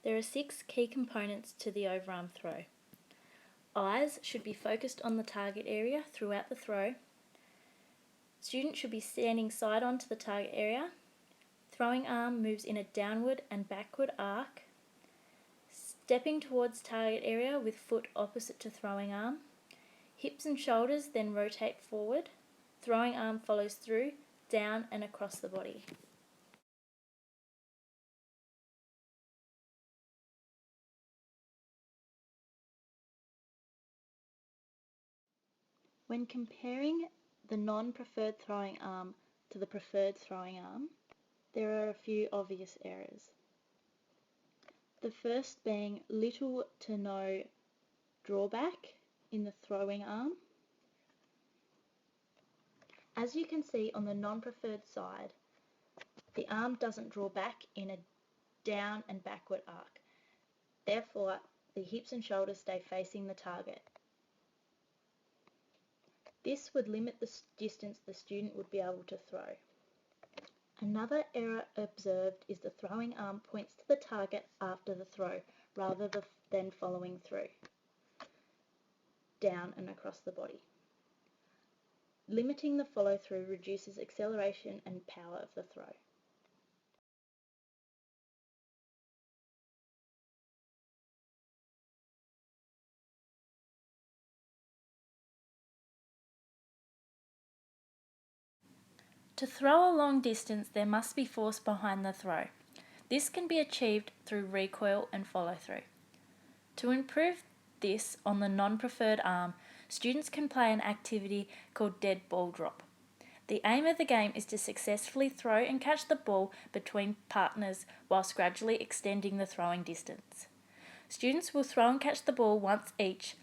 There are 6 key components to the overarm throw. Eyes should be focused on the target area throughout the throw. Student should be standing side on to the target area. Throwing arm moves in a downward and backward arc. Stepping towards target area with foot opposite to throwing arm. Hips and shoulders then rotate forward. Throwing arm follows through, down and across the body. When comparing the non-preferred throwing arm to the preferred throwing arm, there are a few obvious errors. The first being little to no drawback in the throwing arm. As you can see on the non-preferred side, the arm doesn't draw back in a down and backward arc. Therefore, the hips and shoulders stay facing the target. This would limit the distance the student would be able to throw. Another error observed is the throwing arm points to the target after the throw rather than following through, down and across the body. Limiting the follow-through reduces acceleration and power of the throw. To throw a long distance, there must be force behind the throw. This can be achieved through recoil and follow-through. To improve this on the non-preferred arm, students can play an activity called dead ball drop. The aim of the game is to successfully throw and catch the ball between partners whilst gradually extending the throwing distance. Students will throw and catch the ball once each.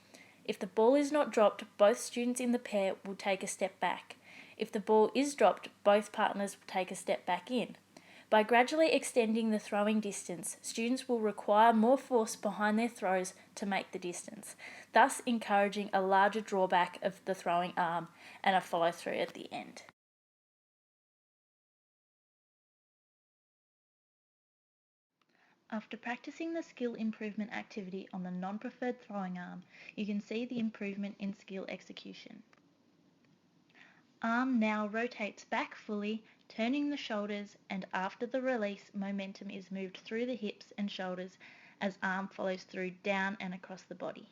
If the ball is not dropped, both students in the pair will take a step back. If the ball is dropped, both partners will take a step back in. By gradually extending the throwing distance, students will require more force behind their throws to make the distance, thus encouraging a larger drawback of the throwing arm and a follow-through at the end. After practicing the skill improvement activity on the non-preferred throwing arm, you can see the improvement in skill execution. Arm now rotates back fully, turning the shoulders, and after the release, momentum is moved through the hips and shoulders as arm follows through down and across the body.